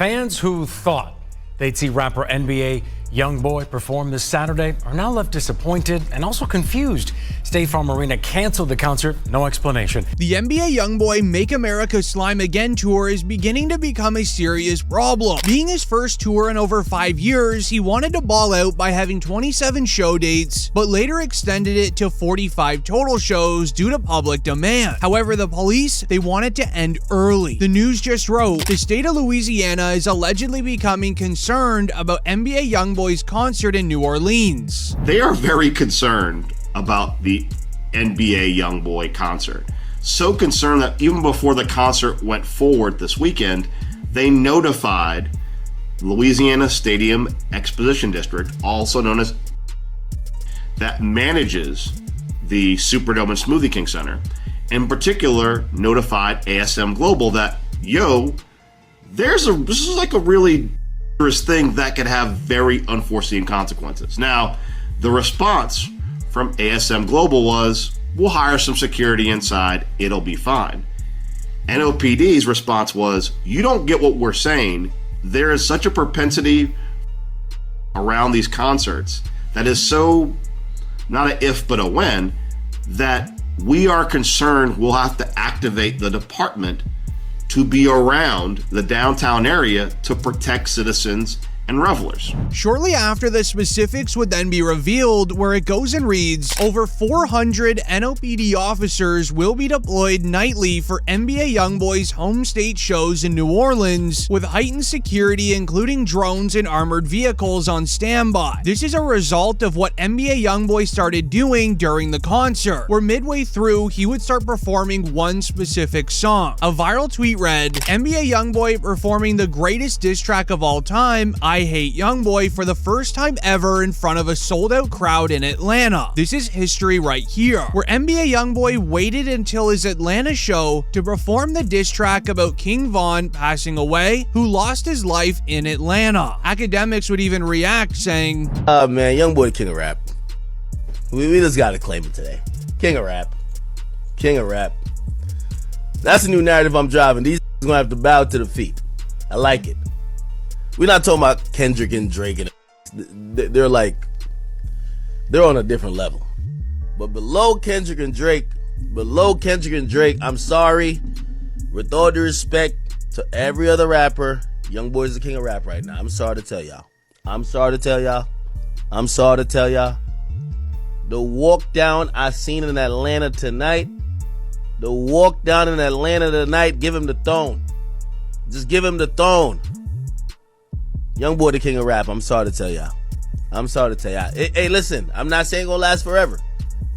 Fans who thought they'd see rapper NBA Youngboy perform this Saturday are now left disappointed and also confused. State Farm Arena canceled the concert, no explanation. The NBA Youngboy Make America Slime Again tour is beginning to become a serious problem. Being his first tour in over 5 years, he wanted to ball out by having 27 show dates, but later extended it to 45 total shows due to public demand. However, the police, they want it to end early. The news just wrote, the state of Louisiana is allegedly becoming concerned about NBA Youngboy's concert in New Orleans. They are very concerned about the NBA Youngboy concert. So concerned that even before the concert went forward this weekend, they notified Louisiana Stadium Exposition District, also known as, that manages the Superdome and Smoothie King Center. In particular, notified ASM Global that, this is like a really dangerous thing that could have very unforeseen consequences. Now, the response from ASM Global was, we'll hire some security inside, it'll be fine. NOPD's response was, you don't get what we're saying. There is such a propensity around these concerts that is so, not an if but a when, that we are concerned we'll have to activate the department to be around the downtown area to protect citizens and revelers. Shortly after, the specifics would then be revealed, where it goes and reads, over 400 NOPD officers will be deployed nightly for NBA Youngboy's home state shows in New Orleans, with heightened security including drones and armored vehicles on standby. This is a result of what NBA Youngboy started doing during the concert, where midway through he would start performing one specific song. A viral tweet read, NBA Youngboy performing the greatest diss track of all time, I Hate Youngboy, for the first time ever in front of a sold-out crowd in Atlanta. This is history right here, where NBA Youngboy waited until his Atlanta show to perform the diss track about King Von passing away, who lost his life in Atlanta. Academics would even react, saying, man, Youngboy king of rap. We just gotta claim it today. King of rap. King of rap. That's a new narrative I'm driving. These gonna have to bow to the feet. I like it. We're not talking about Kendrick and Drake, and they're on a different level. But below Kendrick and Drake, I'm sorry, with all due respect to every other rapper, Youngboy's the king of rap right now. I'm sorry to tell y'all. The walk down I seen in Atlanta tonight, give him the throne. Just give him the throne. Youngboy the king of rap, I'm sorry to tell y'all. Hey, listen, I'm not saying it's gonna last forever.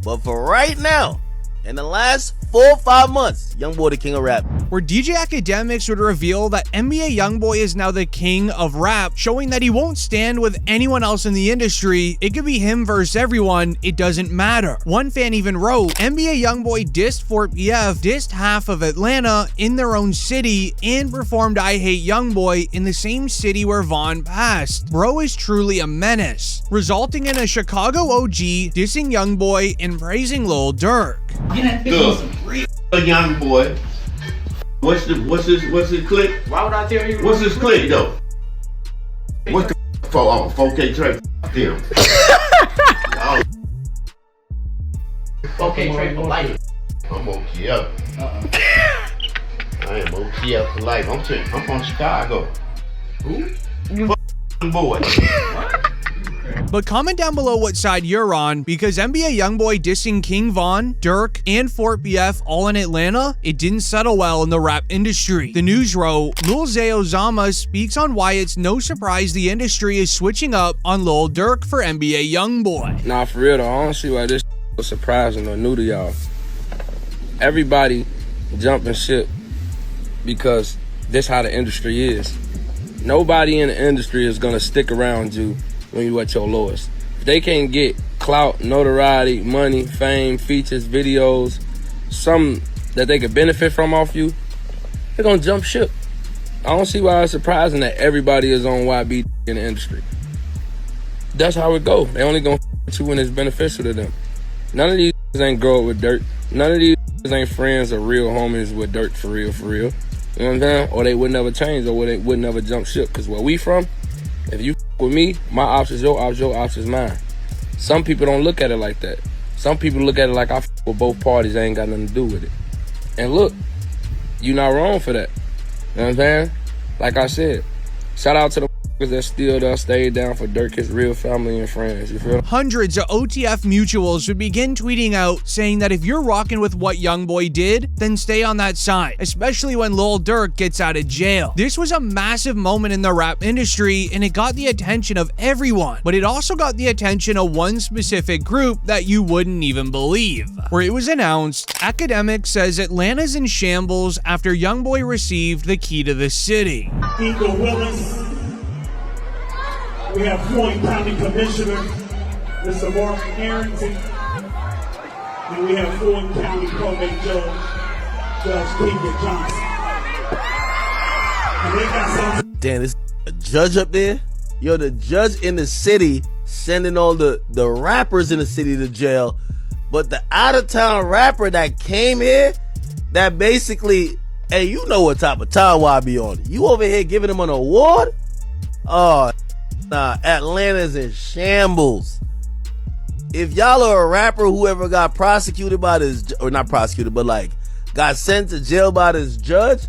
But for right now, in the last 4 or 5 months, Youngboy the king of rap. Where DJ Academics would reveal that NBA Youngboy is now the king of rap, showing that he won't stand with anyone else in the industry. It could be him versus everyone, it doesn't matter. One fan even wrote, NBA Youngboy dissed Fort PF, dissed half of Atlanta in their own city, and performed I Hate Youngboy in the same city where Von passed. Bro is truly a menace, resulting in a Chicago OG dissing Youngboy and praising Lil Durk. Youngboy. What's his clip? Why would I tell you? What's his clip though? What's the 4K track? Damn. 4K track for life. I'm OK up. I am OK up for life. I'm from Chicago. Who? Boy. What? But comment down below what side you're on, because NBA Youngboy dissing King Von, Durk, and Fort BF all in Atlanta, it didn't settle well in the rap industry. The news wrote, Lil Zama speaks on why it's no surprise the industry is switching up on Lil Durk for NBA Youngboy. Nah, for real though, I don't see why this was surprising or new to y'all. Everybody jumping ship because this how the industry is. Nobody in the industry is gonna stick around you when you at your lowest. If they can't get clout, notoriety, money, fame, features, videos, something that they could benefit from off you, they're gonna jump ship. I don't see why it's surprising that everybody is on YB in the industry. That's how it go. They only gonna with you when it's beneficial to them. None of these ain't grow up with dirt. None of these ain't friends or real homies with dirt for real, for real. You know You know what I'm saying? Or they would never change, or they would never jump ship. Because where we from, if you with me, my ops is your ops, your ops is mine. Some people don't look at it like that. Some people look at it like I with both parties, I ain't got nothing to do with it. And look, you not wrong for that. You know what I'm saying? Like I said, shout out to the that still there, stayed down for Durk, his real family and friends, you feel? Hundreds of OTF mutuals would begin tweeting out saying that if you're rocking with what Youngboy did, then stay on that side, especially when Lil Durk gets out of jail. This was a massive moment in the rap industry, and it got the attention of everyone, but it also got the attention of one specific group that you wouldn't even believe. Where it was announced, Academic says Atlanta's in shambles after Youngboy received the key to the city. Eagle Willis. We have Floyd County Commissioner, Mr. Mark Harrington, and we have Floyd County Probate Judge, Judge King Johnson. And they got some. Damn, this a judge up there? Yo, the judge in the city sending all the rappers in the city to jail, but the out-of-town rapper that came here, that basically, hey, you know what type of time I be on. You over here giving him an award? Oh, nah, Atlanta's in shambles. If y'all are a rapper who ever got prosecuted by this, or not prosecuted, but like got sent to jail by this judge,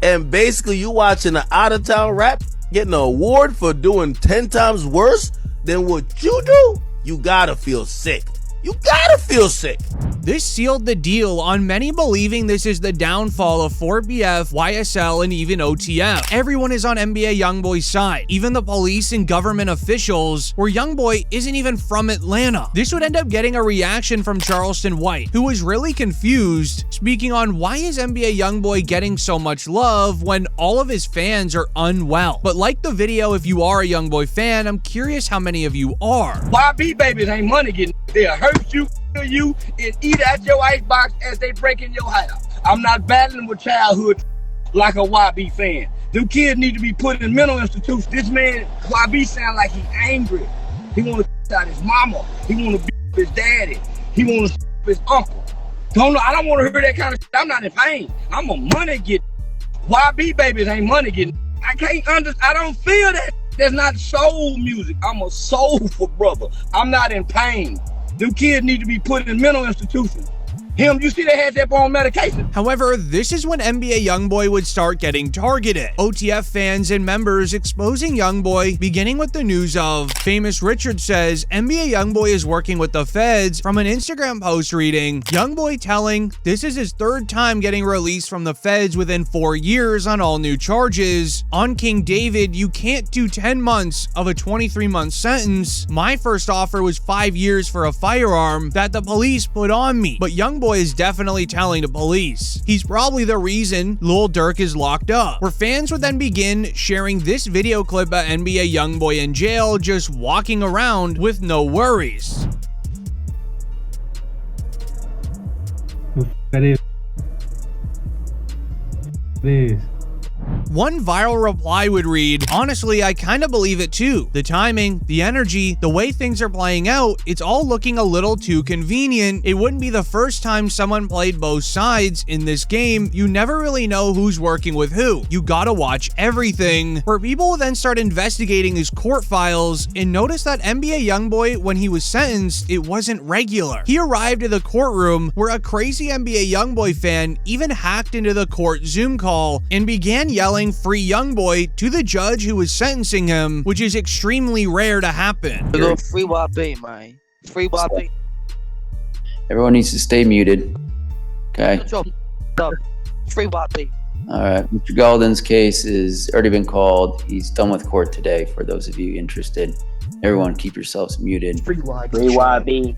and basically you watching an out-of-town rap getting an award for doing 10 times worse than what you do, you gotta feel sick. You gotta feel sick. This sealed the deal on many believing this is the downfall of 4BF, YSL, and even OTF. Everyone is on NBA Youngboy's side, even the police and government officials, where Youngboy isn't even from Atlanta. This would end up getting a reaction from Charleston White, who was really confused, speaking on why is NBA Youngboy getting so much love when all of his fans are unwell. But like the video, if you are a Youngboy fan, I'm curious how many of you are. YB babies ain't money getting. They'll hurt you, kill you, and eat at your icebox as they break in your house. I'm not battling with childhood like a YB fan. Them kids need to be put in mental institutions. This man, YB, sound like he angry. He want to out his mama. He want to beat his daddy. He want to his uncle. I don't want to hear that kind of shit. I'm not in pain. I'm a money getter. YB babies ain't money getting. I don't feel that. That's not soul music. I'm a soulful brother. I'm not in pain. Them kids need to be put in mental institutions. You see they had that on medication. However, this is when NBA Youngboy would start getting targeted. OTF fans and members exposing Youngboy, beginning with the news of Famous Richard says NBA Youngboy is working with the feds, from an Instagram post reading, Youngboy telling this is his third time getting released from the feds within 4 years on all new charges. On King David, you can't do 10 months of a 23-month sentence. My first offer was 5 years for a firearm that the police put on me, but Youngboy is definitely telling the police. He's probably the reason Lil Durk is locked up, where fans would then begin sharing this video clip of NBA Youngboy in jail just walking around with no worries. One viral reply would read, honestly, I kind of believe it too. The timing, the energy, the way things are playing out, it's all looking a little too convenient. It wouldn't be the first time someone played both sides in this game. You never really know who's working with who. You gotta watch everything. Where people will then start investigating his court files and notice that NBA Youngboy, when he was sentenced, it wasn't regular. He arrived at the courtroom where a crazy NBA Youngboy fan even hacked into the court Zoom call and began yelling "Free Youngboy" to the judge who was sentencing him, which is extremely rare to happen. Free YB, man. Free YB. Everyone needs to stay muted. Okay. Free YB. All right. Mr. Galden's case is already been called. He's done with court today. For those of you interested, everyone keep yourselves muted. Free YB. Free YB.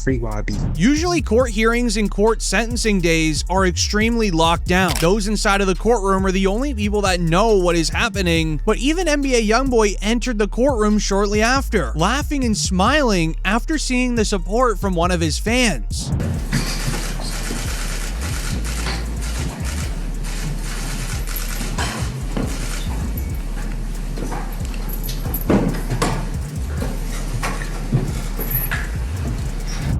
Free YB. Usually court hearings and court sentencing days are extremely locked down. Those inside of the courtroom are the only people that know what is happening, but even NBA Youngboy entered the courtroom shortly after, laughing and smiling after seeing the support from one of his fans.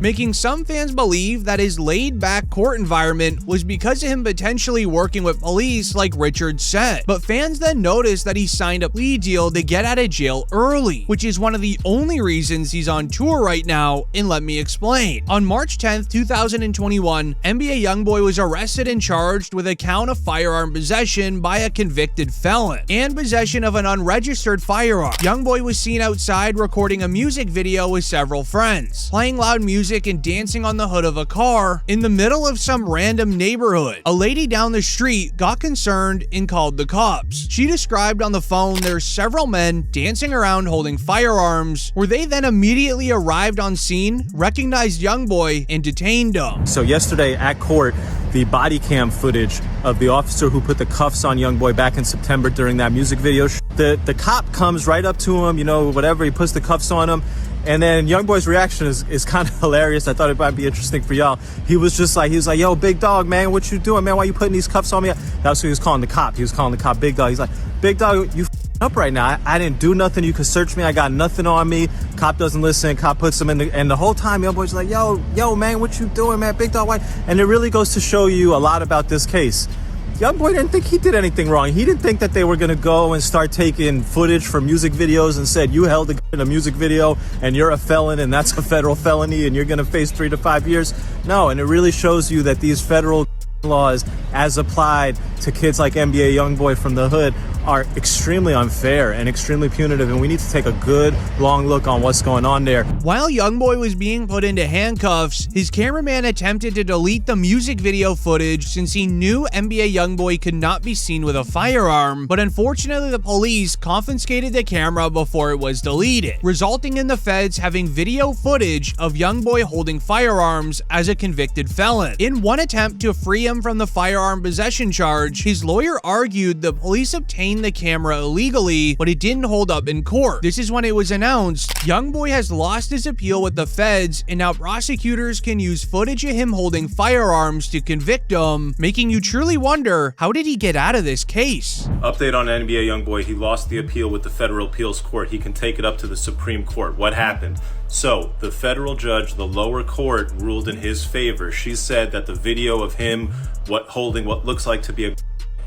making some fans believe that his laid-back court environment was because of him potentially working with police like Richard said. But fans then noticed that he signed a plea deal to get out of jail early, which is one of the only reasons he's on tour right now, and let me explain. On March 10th, 2021, NBA Youngboy was arrested and charged with a count of firearm possession by a convicted felon and possession of an unregistered firearm. Youngboy was seen outside recording a music video with several friends, playing loud music and dancing on the hood of a car in the middle of some random neighborhood. A lady down the street got concerned and called the cops. She described on the phone there's several men dancing around holding firearms, where they then immediately arrived on scene, recognized Youngboy, and detained him. So yesterday at court, the body cam footage of the officer who put the cuffs on Youngboy back in September during that music video, the cop comes right up to him, you know, whatever, he puts the cuffs on him. And then Youngboy's reaction is kind of hilarious. I thought it might be interesting for y'all. He was like, yo, big dog, man, what you doing, man? Why you putting these cuffs on me? That's what he was calling the cop. He was calling the cop big dog. He's like, big dog, you up right now. I didn't do nothing. You could search me. I got nothing on me. Cop doesn't listen. Cop puts him in and the whole time Youngboy's like, yo, man, what you doing, man? Big dog, why? And it really goes to show you a lot about this case. Youngboy didn't think he did anything wrong. He didn't think that they were going to go and start taking footage from music videos and said, you held a gun in a music video and you're a felon and that's a federal felony and you're going to face 3 to 5 years. No, and it really shows you that these federal laws, as applied to kids like NBA Youngboy from the hood, are extremely unfair and extremely punitive, and we need to take a good long look on what's going on there. While Youngboy was being put into handcuffs, his cameraman attempted to delete the music video footage since he knew NBA Youngboy could not be seen with a firearm, but unfortunately the police confiscated the camera before it was deleted, resulting in the feds having video footage of Youngboy holding firearms as a convicted felon. In one attempt to free him from the firearm possession charge, his lawyer argued the police obtained the camera illegally, but it didn't hold up in court. This is when it was announced Youngboy has lost his appeal with the feds, and now prosecutors can use footage of him holding firearms to convict him, making you truly wonder, how did he get out of this case? Update on NBA Youngboy. He lost the appeal with the federal appeals court. He can take it up to the Supreme Court. What happened? So the federal judge, the lower court, ruled in his favor. She said that the video of him holding what looks like to be a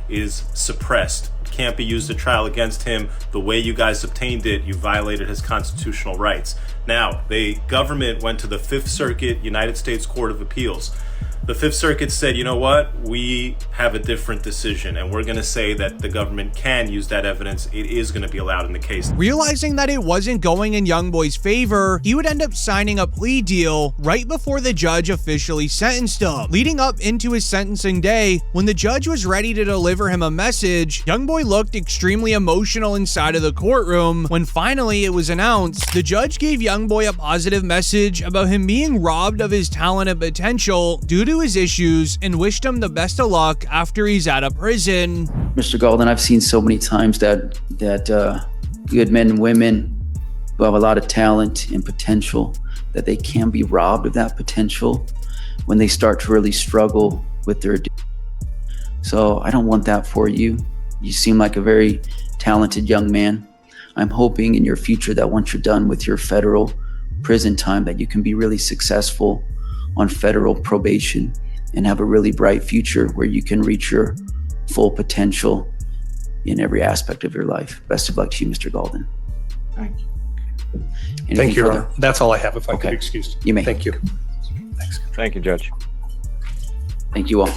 is suppressed. Can't be used at trial against him. The way you guys obtained it, you violated his constitutional rights. Now, the government went to the Fifth Circuit United States Court of Appeals. The Fifth Circuit said, you know what, we have a different decision, and we're going to say that the government can use that evidence. It is going to be allowed in the case. Realizing that it wasn't going in Youngboy's favor, he would end up signing a plea deal right before the judge officially sentenced him. Leading up into his sentencing day, when the judge was ready to deliver him a message, Youngboy looked extremely emotional inside of the courtroom. When finally it was announced, the judge gave Youngboy a positive message about him being robbed of his talent and potential due to his issues, and wished him the best of luck after he's out of prison. Mr. Golden, I've seen so many times that good men and women who have a lot of talent and potential, that they can be robbed of that potential when they start to really struggle with their addiction. So I don't want that for you. You seem like a very talented young man. I'm hoping in your future that once you're done with your federal prison time, that you can be really successful on federal probation and have a really bright future where you can reach your full potential in every aspect of your life. Best of luck to you, Mr. Golden. Thank you. Anything Thank you, Your further? Honor. That's all I have, if I Okay. could excuse. You may. Thank you. Thanks. Thank you, Judge. Thank you all.